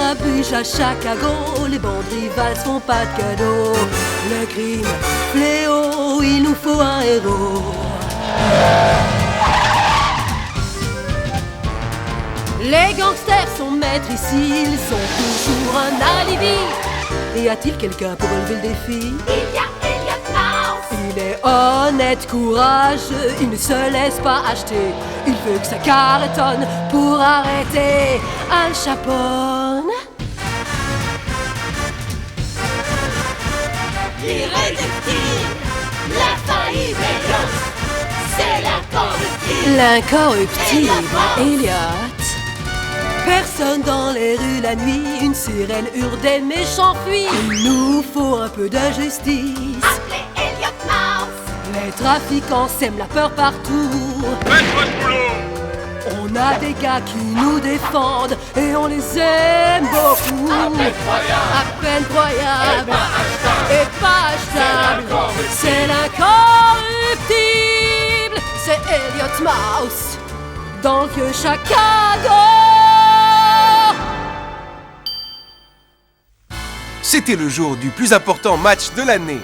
grabuge à Chicago, les bandes rivales font pas de cadeaux. Le crime, fléau, il nous faut un héros. Les gangsters sont maîtres ici, ils sont toujours un alibi. Y a-t-il quelqu'un pour relever le défi? Il y a Elliot Mouse. Il est honnête, courageux, il ne se laisse pas acheter. Il veut que ça cartonne pour arrêter Al Capone. L'irréductible, l'infaillible Elliot, c'est l'incorruptible. L'incorruptible Elliot. Personne dans les rues la nuit, une sirène hurle, des méchants fuient. Il nous faut un peu de justice. Appelez Elliot Mouse. Les trafiquants sèment la peur partout. Faites votre boulot! On a des gars qui nous défendent et on les aime beaucoup. À peine croyable et pas achetable. C'est l'incorruptible, c'est Elliot Mouse dans le vieux Chicago. C'était le jour du plus important match de l'année.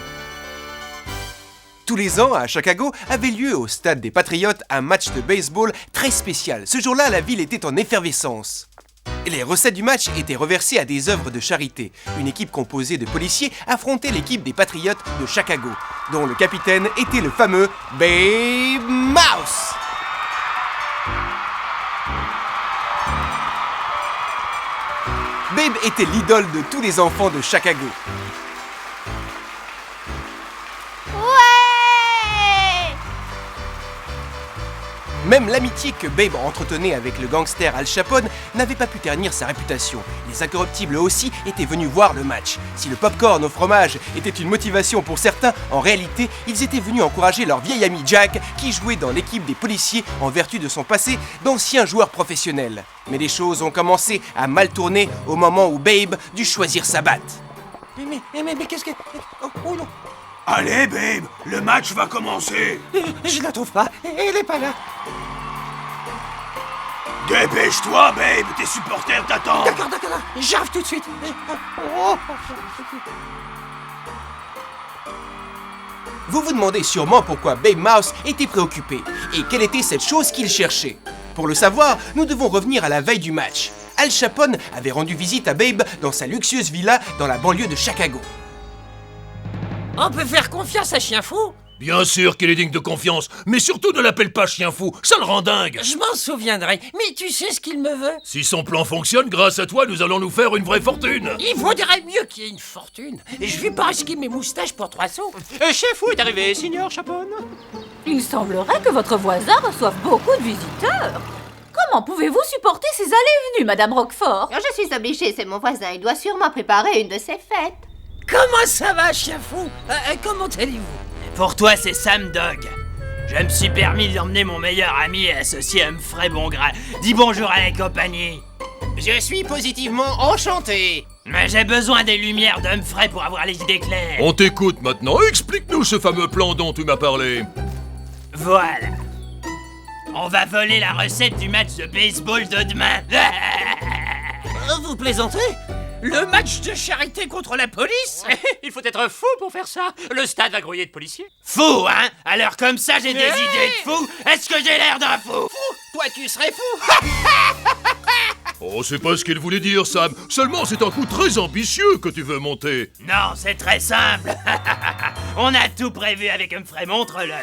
Tous les ans, à Chicago, avait lieu au stade des Patriotes un match de baseball très spécial. Ce jour-là, la ville était en effervescence. Les recettes du match étaient reversées à des œuvres de charité. Une équipe composée de policiers affrontait l'équipe des Patriotes de Chicago, dont le capitaine était le fameux Babe Mouse. Babe était l'idole de tous les enfants de Chicago. Ouais! Même l'amitié que Babe entretenait avec le gangster Al Capone n'avait pas pu ternir sa réputation. Les incorruptibles aussi étaient venus voir le match. Si le popcorn au fromage était une motivation pour certains, en réalité, ils étaient venus encourager leur vieil ami Jack, qui jouait dans l'équipe des policiers en vertu de son passé d'ancien joueur professionnel. Mais les choses ont commencé à mal tourner au moment où Babe dut choisir sa batte. Mais qu'est-ce que... Oh non. Allez, Babe, le match va commencer. Je la trouve pas, elle est pas là. Dépêche-toi, Babe, tes supporters t'attendent. D'accord, j'arrive tout de suite. Oh. Vous vous demandez sûrement pourquoi Babe Mouse était préoccupé et quelle était cette chose qu'il cherchait. Pour le savoir, nous devons revenir à la veille du match. Al Capone avait rendu visite à Babe dans sa luxueuse villa dans la banlieue de Chicago. On peut faire confiance à Chien Fou? Bien sûr qu'il est digne de confiance, mais surtout ne l'appelle pas Chien Fou, ça le rend dingue. Je m'en souviendrai, mais tu sais ce qu'il me veut? Si son plan fonctionne, grâce à toi, nous allons nous faire une vraie fortune. Il vaudrait mieux qu'il y ait une fortune. Et je vais pas risquer mes moustaches pour 3 sous. Chef Fou est arrivé, Signor Chapone. Il semblerait que votre voisin reçoive beaucoup de visiteurs. Comment pouvez-vous supporter ces allées et venues, Madame Roquefort? Je suis obligée, c'est mon voisin. Il doit sûrement préparer une de ses fêtes. Comment ça va, Chien Fou? Comment allez-vous? Pour toi, c'est Sam Dog. Je me suis permis d'emmener mon meilleur ami et associé Humphrey Bongras. Dis bonjour à la compagnie. Je suis positivement enchanté. Mais j'ai besoin des lumières d'Humphrey pour avoir les idées claires. On t'écoute maintenant, explique-nous ce fameux plan dont tu m'as parlé. Voilà. On va voler la recette du match de baseball de demain. Vous plaisantez? Le match de charité contre la police? Il faut être fou pour faire ça. Le stade va grouiller de policiers. Fou, hein? Alors comme ça, j'ai des idées de fou. Est-ce que j'ai l'air d'un fou? Toi, tu serais fou. Oh, c'est pas ce qu'il voulait dire, Sam. Seulement, c'est un coup très ambitieux que tu veux monter. Non, c'est très simple. On a tout prévu avec Humphrey, montre-leur.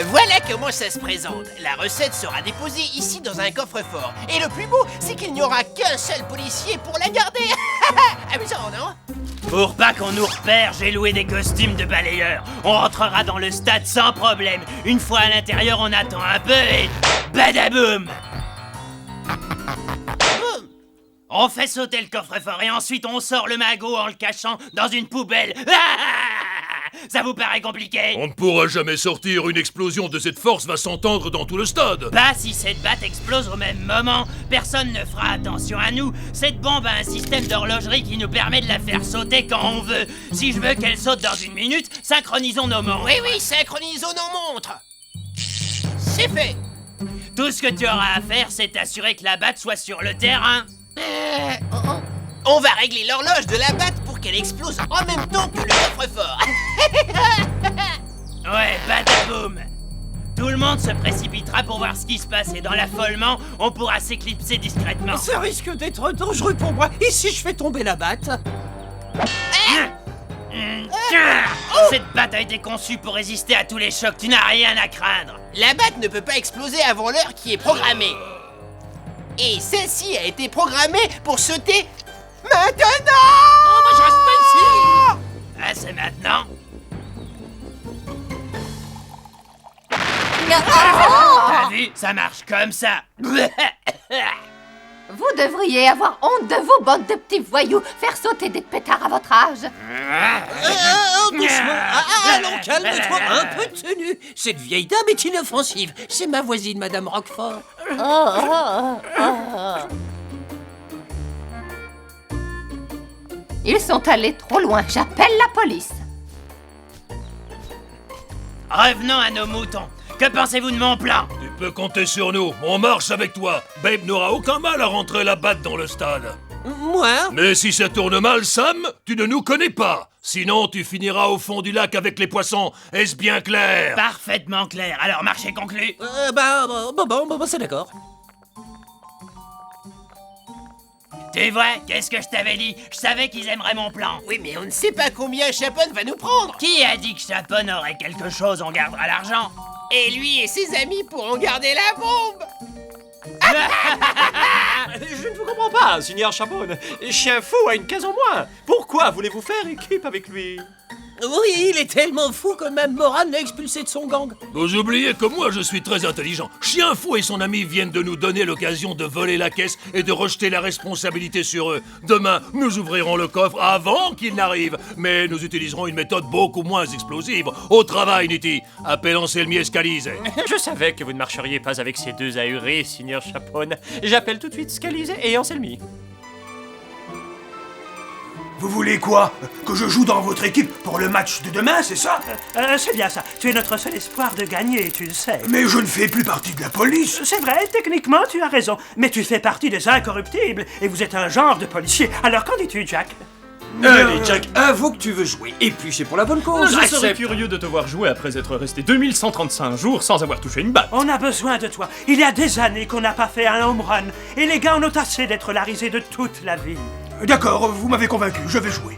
Voilà comment ça se présente. La recette sera déposée ici dans un coffre-fort. Et le plus beau, c'est qu'il n'y aura qu'un seul policier pour la garder. Amusant, non? Pour pas qu'on nous repère, j'ai loué des costumes de balayeurs. On rentrera dans le stade sans problème. Une fois à l'intérieur, on attend un peu et... badaboum! Boum. On fait sauter le coffre-fort et ensuite on sort le magot en le cachant dans une poubelle. Ça vous paraît compliqué? On ne pourra jamais sortir, une explosion de cette force va s'entendre dans tout le stade. Bah, si cette batte explose au même moment, personne ne fera attention à nous. Cette bombe a un système d'horlogerie qui nous permet de la faire sauter quand on veut. Si je veux qu'elle saute dans 1 minute, synchronisons nos montres. Oui, synchronisons nos montres. C'est fait. Tout ce que tu auras à faire, c'est t'assurer que la batte soit sur le terrain. On va régler l'horloge de la batte pour qu'elle explose en même temps que le coffre-fort. Ouais, badaboum. Tout le monde se précipitera pour voir ce qui se passe et dans l'affolement, on pourra s'éclipser discrètement. Ça risque d'être dangereux pour moi. Et si je fais tomber la batte? Cette batte a été conçue pour résister à tous les chocs, tu n'as rien à craindre. La batte ne peut pas exploser avant l'heure qui est programmée. Et celle-ci a été programmée pour sauter maintenant. Oh, moi je reste pas ici. Ah, c'est maintenant. T'as vu? Ça marche comme ça. Vous devriez avoir honte de vous, bande de petits voyous, faire sauter des pétards à votre âge. Doucement. Allons, calme-toi, un peu de tenue. Cette vieille dame est inoffensive. C'est ma voisine, Madame Roquefort. Ils sont allés trop loin, j'appelle la police. Revenons à nos moutons. Que pensez-vous de mon plan? Tu peux compter sur nous, on marche avec toi. Babe n'aura aucun mal à rentrer la batte dans le stade. Moi? Mais si ça tourne mal, Sam, tu ne nous connais pas. Sinon, tu finiras au fond du lac avec les poissons. Est-ce bien clair? Parfaitement clair. Alors, marché conclu. Bon, c'est d'accord. Tu vois, qu'est-ce que je t'avais dit? Je savais qu'ils aimeraient mon plan. Oui, mais on ne sait pas combien Chapon va nous prendre. Qui a dit que Chapon aurait quelque chose? On gardera l'argent. Et lui et ses amis pourront garder la bombe. Je ne vous comprends pas, Seigneur Chapon. Chien fou a une case en moins. Pourquoi voulez-vous faire équipe avec lui? Oui, il est tellement fou que même Moran l'a expulsé de son gang. Vous oubliez que moi je suis très intelligent. Chien fou et son ami viennent de nous donner l'occasion de voler la caisse et de rejeter la responsabilité sur eux. Demain, nous ouvrirons le coffre avant qu'ils n'arrivent. Mais nous utiliserons une méthode beaucoup moins explosive. Au travail, Nitty. Appelle Anselmi Escalise. Je savais que vous ne marcheriez pas avec ces deux ahurés, Seigneur Chapon. J'appelle tout de suite Scalise et Anselmi. Vous voulez quoi? Que je joue dans votre équipe pour le match de demain, c'est ça? C'est bien ça. Tu es notre seul espoir de gagner, tu le sais. Mais je ne fais plus partie de la police. C'est vrai, techniquement, tu as raison. Mais tu fais partie des incorruptibles et vous êtes un genre de policier. Alors qu'en dis-tu, Jack? Allez, Jack, avoue que tu veux jouer. Et puis c'est pour la bonne cause. Je serais curieux de te voir jouer après être resté 2135 jours sans avoir touché une batte. On a besoin de toi. Il y a des années qu'on n'a pas fait un home run. Et les gars en ont assez d'être la risée de toute la ville. D'accord, vous m'avez convaincu, je vais jouer.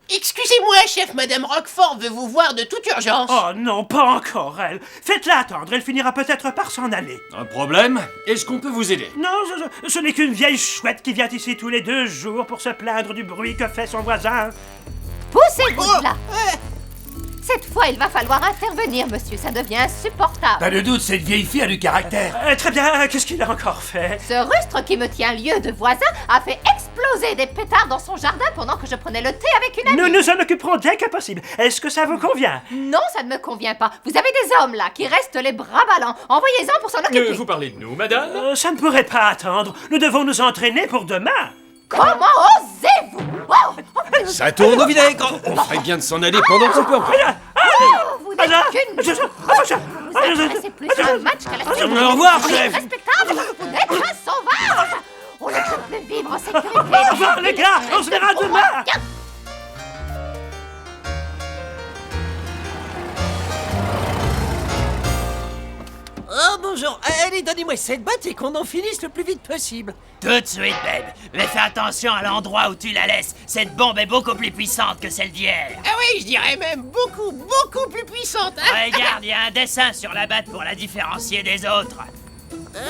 Excusez-moi, chef, Madame Roquefort veut vous voir de toute urgence. Oh non, pas encore elle. Faites-la attendre, elle finira peut-être par s'en aller. Un problème? Est-ce qu'on peut vous aider? Non, ce n'est qu'une vieille chouette qui vient ici tous les 2 jours pour se plaindre du bruit que fait son voisin. Poussez-vous de là. Cette fois, il va falloir intervenir, monsieur, ça devient insupportable. Pas de doute, cette vieille fille a du caractère. Très bien, qu'est-ce qu'il a encore fait? Ce rustre qui me tient lieu de voisin a fait exploser des pétards dans son jardin pendant que je prenais le thé avec une amie. Nous nous en occuperons dès que possible. Est-ce que ça vous convient? Non, ça ne me convient pas. Vous avez des hommes là qui restent les bras ballants. Envoyez-en pour s'en occuper. Vous parlez de nous, madame? Ça ne pourrait pas attendre. Nous devons nous entraîner pour demain. Comment osez-vous? Ça tourne au vinaigre. On ferait bien de s'en aller pendant qu'on peut. Vous n'êtes qu'une... Vous intéressez plus à un match qu'à la sécurité. Au revoir, chef. Respectable, vous n'êtes qu'un sauvage. On ne peut plus vivre en sécurité. Au revoir, les gars, on se verra demain. Oh, bonjour. Allez, donnez-moi cette batte et qu'on en finisse le plus vite possible. Tout de suite, babe. Mais fais attention à l'endroit où tu la laisses. Cette bombe est beaucoup plus puissante que celle d'hier. Ah oui, je dirais même beaucoup plus puissante. Hein? Regarde, il y a un dessin sur la batte pour la différencier des autres.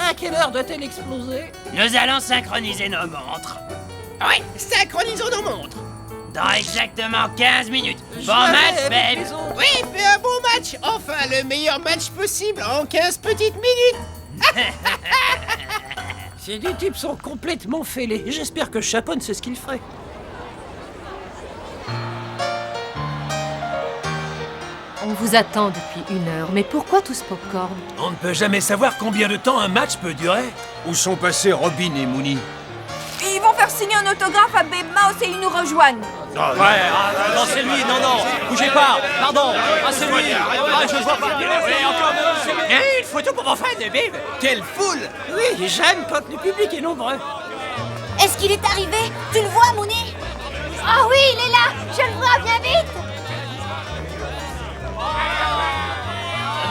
À quelle heure doit-elle exploser? Nous allons synchroniser nos montres. Oui, synchronisons nos montres. Dans exactement 15 minutes. Bon match, babe. Oui, fais un bon match. Enfin, le meilleur match possible en 15 petites minutes. Ces deux types sont complètement fêlés. J'espère que Chapon sait ce qu'il ferait. On vous attend depuis 1 heure, mais pourquoi tout ce popcorn? On ne peut jamais savoir combien de temps un match peut durer. Où sont passés Robin et Mooney? Ils vont faire signer un autographe à Babe Mouse et ils nous rejoignent. Non, c'est lui, non, bougez pas, pardon, c'est lui, je le vois pas. Une photo pour mon fan, Bib. Quelle foule. Oui, Jeanne, quand le public est nombreux. Est-ce qu'il est arrivé? Tu le vois, Mouni? Oh oui, il est là. Je le vois, bien vite.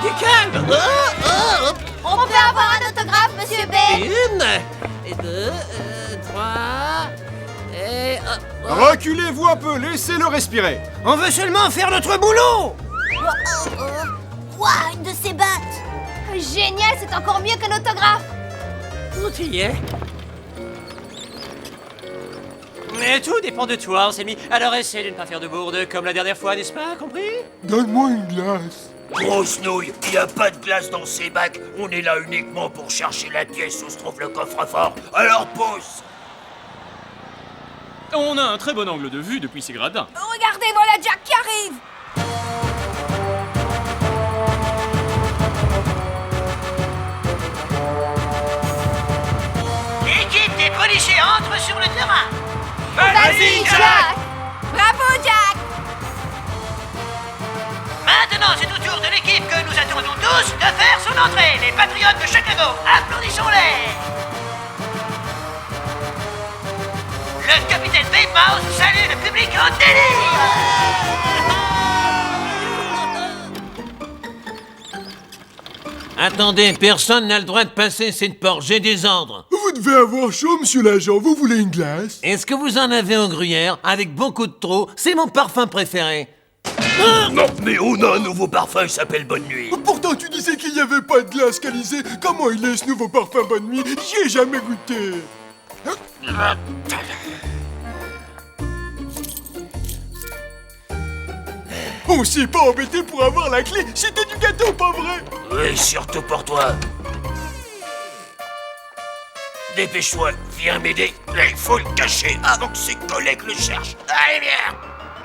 Du calme. On peut avoir un autographe, monsieur B? 1, 2, 3... Et... Reculez-vous un peu, laissez-le respirer. On veut seulement faire notre boulot. Ouah, une de ses battes! Génial, c'est encore mieux qu'un autographe. Tout y est. Mais tout dépend de toi, Anselmi. Alors essaie de ne pas faire de bourde comme la dernière fois, n'est-ce pas, compris? Donne-moi une glace. Grosse nouille, il n'y a pas de glace dans ces bacs. On est là uniquement pour chercher la pièce où se trouve le coffre-fort. Alors pousse. On a un très bon angle de vue depuis ces gradins. Regardez, voilà Jack qui arrive! L'équipe des policiers entre sur le terrain. Vas-y, Jack. Bravo, Jack! Maintenant, c'est au tour de l'équipe que nous attendons tous de faire son entrée. Les Patriotes de Chicago, applaudissons-les. Le capitaine Babe Mouse salue le public en délire. Attendez, personne n'a le droit de passer cette porte, j'ai des ordres. Vous devez avoir chaud, monsieur l'agent. Vous voulez une glace? Est-ce que vous en avez en gruyère, avec beaucoup de trop? C'est mon parfum préféré. Non, mais on a un nouveau parfum, il s'appelle Bonne Nuit. Pourtant, tu disais qu'il n'y avait pas de glace calisée. Comment il est ce nouveau parfum Bonne Nuit? J'y ai jamais goûté. On s'y est pas embêté pour avoir la clé. C'était du gâteau, pas vrai? Oui, surtout pour toi. Dépêche-toi, viens m'aider. Là, il faut le cacher avant que ses collègues le cherchent. Allez, viens.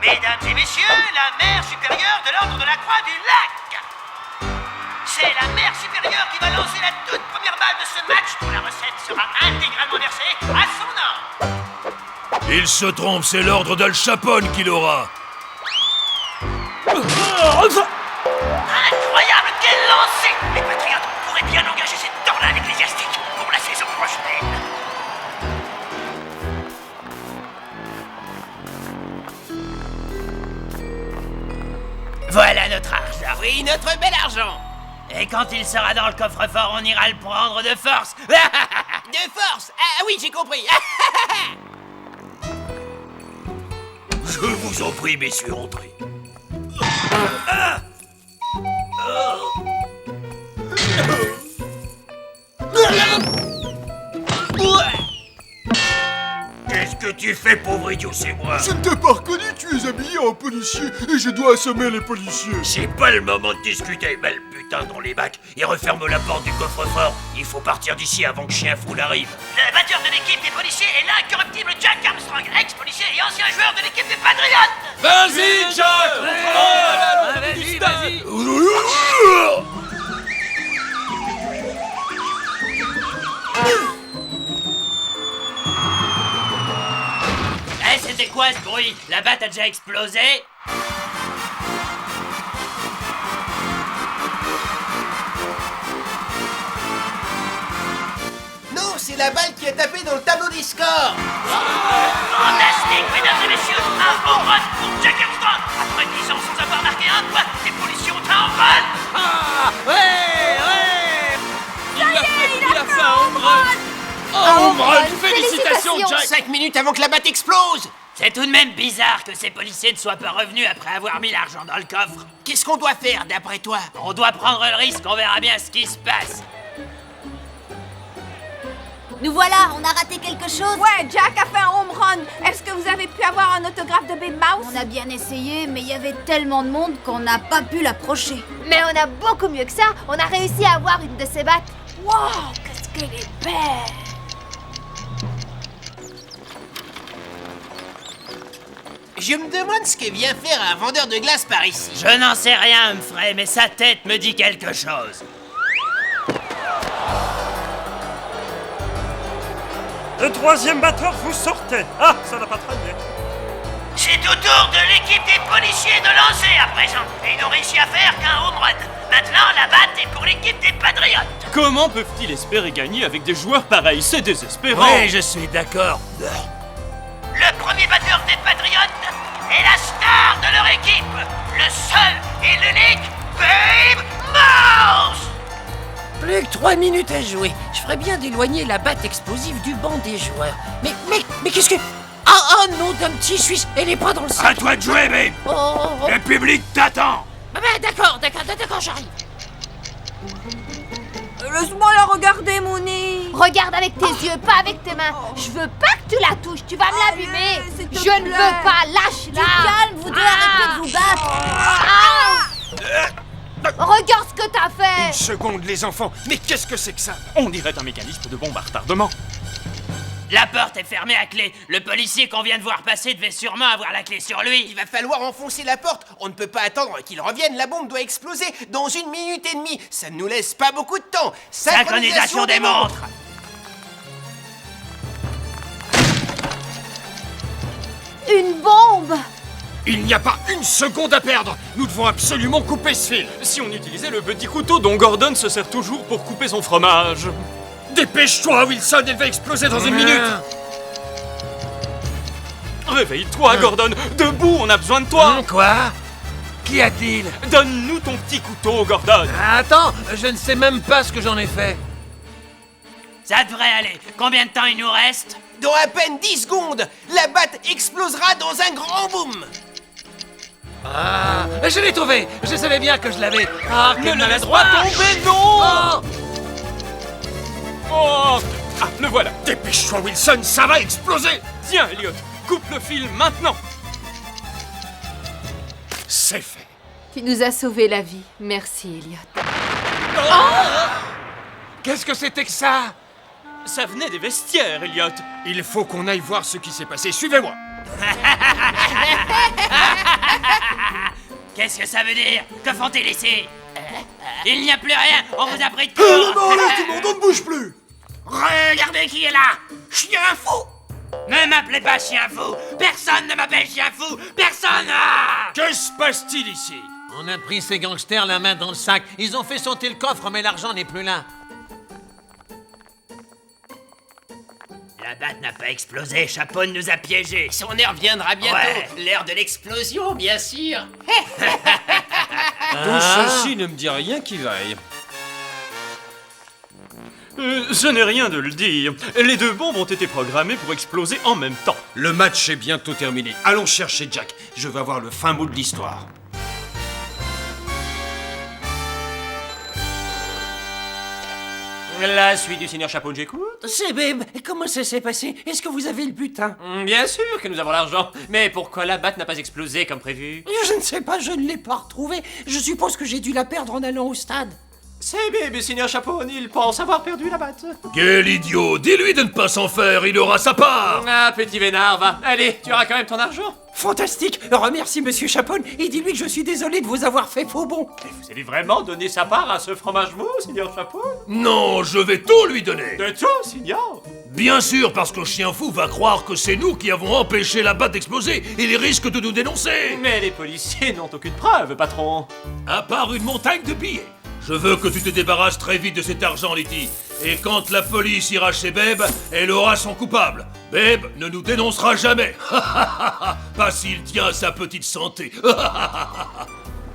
Mesdames et messieurs, la mère supérieure de l'ordre de la Croix du Lac. C'est la mère supérieure qui va lancer la toute première balle de ce match dont la recette sera intégralement versée à son ordre. Il se trompe, c'est l'ordre d'Al Capone qui l'aura. Incroyable, quel lancer! Les Patriotes pourraient bien engager cette tornade ecclésiastique pour la saison prochaine. Voilà notre argent. Oui, notre bel argent. Et quand il sera dans le coffre-fort, on ira le prendre de force. De force. Ah oui, j'ai compris. Je vous en prie, messieurs, entrez. Qu'est-ce que tu fais, pauvre idiot, c'est moi? Je ne t'ai pas reconnu, tu es habillé en policier et je dois assommer les policiers. C'est pas le moment de discuter, mets le putain dans les bacs et referme la porte du coffre-fort. Il faut partir d'ici avant que Chien Fou n'arrive. Le batteur de l'équipe des policiers est l'incorruptible Jack Armstrong, ex-policier et ancien joueur de l'équipe des Patriotes. Vas-y, Jack! Vas-y, vas-y. Eh, c'était quoi ce bruit? La batte a déjà explosé? Non, c'est la balle qui a tapé dans le tableau des scores. Fantastique, mesdames et messieurs, un home run pour Jack Armstrong. Après 10 ans sans avoir marqué un point, les policiers ont un home run. Ah, ouais. Il a fait un home run! Oh, félicitations, Jack! 5 minutes avant que la batte explose. C'est tout de même bizarre que ces policiers ne soient pas revenus après avoir mis l'argent dans le coffre. Qu'est-ce qu'on doit faire, d'après toi? On doit prendre le risque, on verra bien ce qui se passe. Nous voilà, on a raté quelque chose. Ouais, Jack a fait un home run. Est-ce que vous avez pu avoir un autographe de Babe Mouse? On a bien essayé, mais il y avait tellement de monde qu'on n'a pas pu l'approcher. Mais on a beaucoup mieux que ça. On a réussi à avoir une de ses battes. Wow, qu'est-ce qu'elle est belle! Je me demande ce que vient faire un vendeur de glace par ici. Je n'en sais rien, Humphrey, mais sa tête me dit quelque chose. Le troisième batteur, vous sortez. Ah, ça n'a pas traîné. C'est au tour de l'équipe des policiers de lancer à présent. Et ils n'ont réussi à faire qu'un home run. Maintenant, la batte est pour l'équipe des Patriotes. Comment peuvent-ils espérer gagner avec des joueurs pareils? C'est désespérant. Oui, je suis d'accord. Le premier batteur des Patriotes est la star de leur équipe. Le seul et l'unique Babe Mouse. Plus que 3 minutes à jouer. Je ferais bien d'éloigner la batte explosive du banc des joueurs. Mais qu'est-ce que... Oh non, d'un petit Suisse, elle est pas dans le sac. À toi de jouer, Babe. Oh. Le public t'attend. D'accord, j'arrive. Laisse-moi la regarder, Mouni. Regarde avec tes yeux, pas avec tes mains. Je veux pas que tu la touches, tu vas me l'abîmer. Je ne veux pas, lâche-la. Calme, vous deux, arrêtez de vous battre. Regarde ce que t'as fait. Une seconde, les enfants. Mais qu'est-ce que c'est que ça? On dirait un mécanisme de bombe à retardement. La porte est fermée à clé. Le policier qu'on vient de voir passer devait sûrement avoir la clé sur lui. Il va falloir enfoncer la porte. On ne peut pas attendre qu'il revienne. La bombe doit exploser dans 1 minute et demie. Ça ne nous laisse pas beaucoup de temps. Synchronisation des montres. Une bombe. Il n'y a pas une seconde à perdre. Nous devons absolument couper ce fil. Si on utilisait le petit couteau dont Gordon se sert toujours pour couper son fromage. Dépêche-toi, Wilson, elle va exploser dans 1 minute. Réveille-toi, Gordon. Debout, on a besoin de toi. Quoi? Qu'y a-t-il? Donne-nous ton petit couteau, Gordon. Attends, je ne sais même pas ce que j'en ai fait. Ça devrait aller. Combien de temps il nous reste? Dans à peine 10 secondes, la batte explosera dans un grand boom. Ah, je l'ai trouvé. Je savais bien que je l'avais. Ah, Ne quel le laisse maladroit. pas tomber, non. Oh. Oh. Ah, le voilà. Dépêche-toi, Wilson, ça va exploser. Tiens, Elliot, coupe le fil maintenant. C'est fait. Tu nous as sauvé la vie. Merci, Elliot. Qu'est-ce que c'était que ça? Ça venait des vestiaires, Elliot. Il faut qu'on aille voir ce qui s'est passé. Suivez-moi. Qu'est-ce que ça veut dire? Que font-ils ici? Il n'y a plus rien. On vous a pris de Hé, les court. mains en l'air, tout le monde, on ne bouge plus. Regardez qui est là. Chien fou. Ne m'appelez pas chien fou. Personne ne m'appelle chien fou. Personne. Que se passe-t-il ici? On a pris ces gangsters la main dans le sac. Ils ont fait sauter le coffre, mais l'argent n'est plus là. La batte n'a pas explosé. Chapeau nous a piégés. Son heure viendra bientôt. Ouais. L'heure de l'explosion, bien sûr. Tout ceci ne me dit rien qui vaille. Je n'ai rien de le dire. Les 2 bombes ont été programmées pour exploser en même temps. Le match est bientôt terminé. Allons chercher Jack. Je veux avoir le fin mot de l'histoire. La suite du Seigneur Chapeau, j'écoute. C'est Babe. Comment ça s'est passé? Est-ce que vous avez le butin? Bien sûr que nous avons l'argent. Mais pourquoi la batte n'a pas explosé comme prévu? Je ne sais pas, je ne l'ai pas retrouvée. Je suppose que j'ai dû la perdre en allant au stade. C'est bébé, Seigneur Chapeau, il pense avoir perdu la batte. Quel idiot! Dis-lui de ne pas s'en faire, il aura sa part! Ah, petit vénard, va. Allez, tu auras quand même ton argent. Fantastique. Remercie Monsieur Chapone et dis-lui que je suis désolé de vous avoir fait faux bon. Mais vous allez vraiment donner sa part à ce fromage mou, Seigneur Chapeau? Non, je vais tout lui donner! De tout, Seigneur? Bien sûr, parce que Chien Fou va croire que c'est nous qui avons empêché la batte d'exploser. Il risque de nous dénoncer! Mais les policiers n'ont aucune preuve, patron. À part une montagne de billets. Je veux que tu te débarrasses très vite de cet argent, Letty. Et quand la police ira chez Babe, elle aura son coupable. Babe ne nous dénoncera jamais. Pas s'il tient à sa petite santé.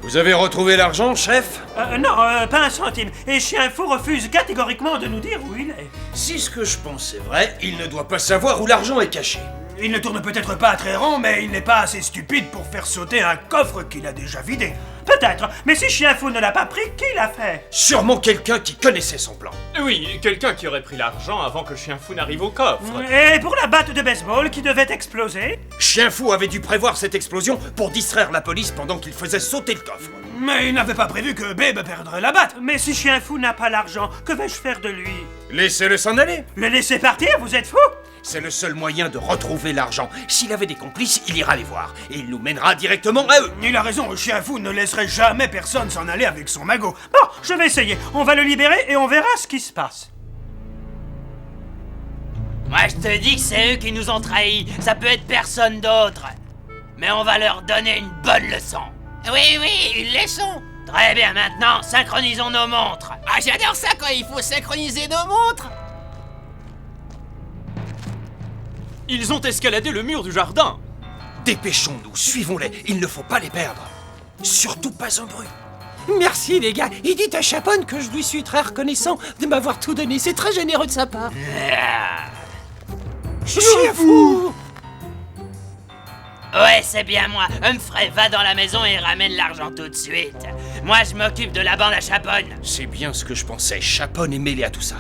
Vous avez retrouvé l'argent, chef? Non, pas un centime. Et Chien Fou refuse catégoriquement de nous dire où il est. Si ce que je pense est vrai, il ne doit pas savoir où l'argent est caché. Il ne tourne peut-être pas à très rond, mais il n'est pas assez stupide pour faire sauter un coffre qu'il a déjà vidé. Peut-être, mais si Chien Fou ne l'a pas pris, qui l'a fait? Sûrement quelqu'un qui connaissait son plan. Oui, quelqu'un qui aurait pris l'argent avant que Chien Fou n'arrive au coffre. Et pour la batte de baseball qui devait exploser? Chien Fou avait dû prévoir cette explosion pour distraire la police pendant qu'il faisait sauter le coffre. Mais il n'avait pas prévu que Babe perdrait la batte. Mais si Chien Fou n'a pas l'argent, que vais-je faire de lui? Laissez-le s'en aller. Le laisser partir? Vous êtes fou? C'est le seul moyen de retrouver l'argent. S'il avait des complices, il ira les voir. Et il nous mènera directement à eux. Il a raison, Chien Fou ne laisserait jamais personne s'en aller avec son magot. Bon, je vais essayer. On va le libérer et on verra ce qui se passe. Moi, je te dis que c'est eux qui nous ont trahis. Ça peut être personne d'autre. mais on va leur donner une bonne leçon. Oui, une leçon. Très bien, maintenant, synchronisons nos montres. Ah, j'adore ça quand il faut synchroniser nos montres. Ils ont escaladé le mur du jardin. Dépêchons-nous, suivons-les, il ne faut pas les perdre. Surtout pas un bruit. Merci les gars, et dites à Chapon que je lui suis très reconnaissant de m'avoir tout donné, c'est très généreux de sa part. Je suis fou. Ouais, c'est bien moi. Humphrey, va dans la maison et ramène l'argent tout de suite. Moi, je m'occupe de la bande à Chapon. C'est bien ce que je pensais, Chapon est mêlé à tout ça.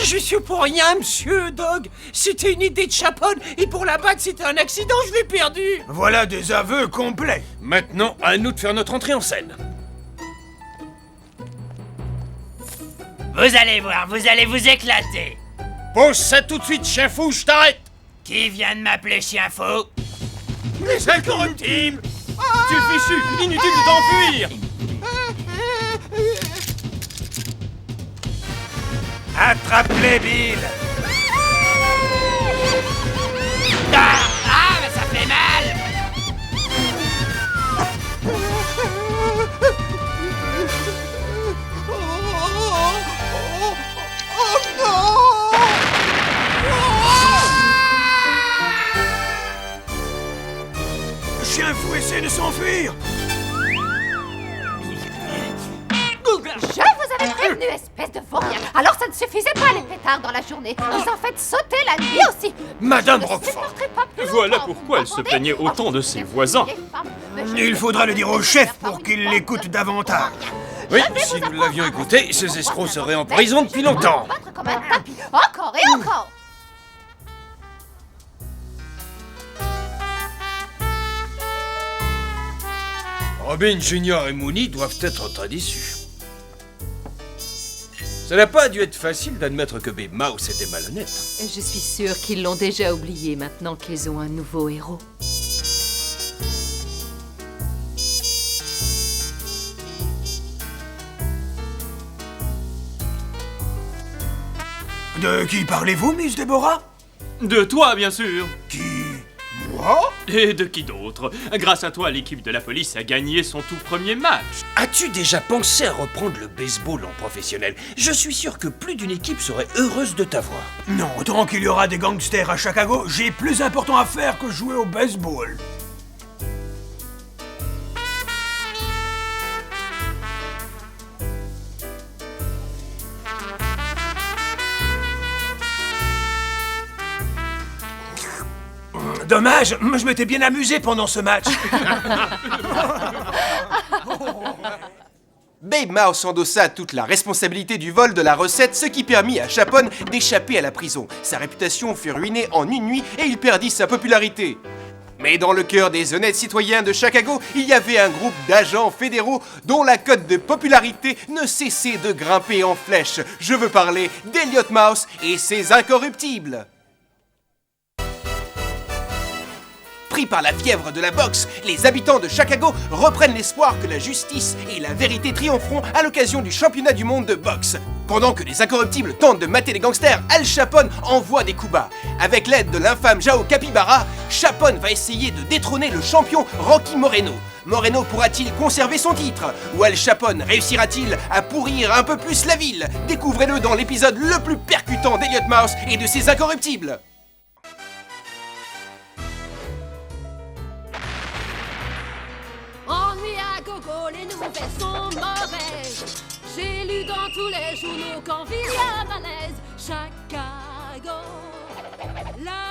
Je suis pour rien, monsieur Dog. C'était une idée de Chapon, et pour la battre, c'était un accident, je l'ai perdu. Voilà des aveux complets. Maintenant, à nous de faire notre entrée en scène. Vous allez voir, vous allez vous éclater. Pose ça tout de suite, chien fou, je t'arrête. Qui vient de m'appeler chien fou? Les incorruptibles. Tu es fichu, inutile de t'enfuir. Attrape-les, Bill. Ah, mais ça fait mal. Chien fou essaie de s'enfuir. Je vous avais prévenu, espèce de vaurien. Alors ça ne suffisait pas les pétards dans la journée. Vous en faites sauter la nuit aussi. Madame Roquefort. Voilà pourquoi elle se plaignait autant de ses voisins. Il faudra le dire au chef pour qu'il l'écoute davantage. Oui, si nous l'avions écouté, ces escrocs seraient en prison depuis longtemps. Comme un tapis, encore et encore. Robin Junior et Mooney doivent être très déçus. Ça n'a pas dû être facile d'admettre que Babe Mouse était malhonnête. Je suis sûre qu'ils l'ont déjà oublié maintenant qu'ils ont un nouveau héros. De qui parlez-vous, Miss Deborah? De toi, bien sûr. Qui? Moi? Et de qui d'autre? Grâce à toi, l'équipe de la police a gagné son tout premier match. As-tu déjà pensé à reprendre le baseball en professionnel? Je suis sûr que plus d'une équipe serait heureuse de t'avoir. Non, tant qu'il y aura des gangsters à Chicago, j'ai plus important à faire que jouer au baseball. Dommage, je m'étais bien amusé pendant ce match. Babe Mouse endossa toute la responsabilité du vol de la recette, ce qui permit à Chapon d'échapper à la prison. Sa réputation fut ruinée en une nuit et il perdit sa popularité. Mais dans le cœur des honnêtes citoyens de Chicago, il y avait un groupe d'agents fédéraux dont la cote de popularité ne cessait de grimper en flèche. Je veux parler d'Elliot Mouse et ses incorruptibles. Pris par la fièvre de la boxe, les habitants de Chicago reprennent l'espoir que la justice et la vérité triompheront à l'occasion du championnat du monde de boxe. Pendant que les incorruptibles tentent de mater les gangsters, Al Chapon envoie des coups bas. Avec l'aide de l'infâme Jao Capybara, Chapon va essayer de détrôner le champion Rocky Moreno. Moreno pourra-t-il conserver son titre? Ou Al Chapon réussira-t-il à pourrir un peu plus la ville? Découvrez-le dans l'épisode le plus percutant d'Elliot Mouse et de ses incorruptibles. Ennui à gogo, les nouvelles sont mauvaises. J'ai lu dans tous les journaux qu'en ville y a malaise. Chicago, la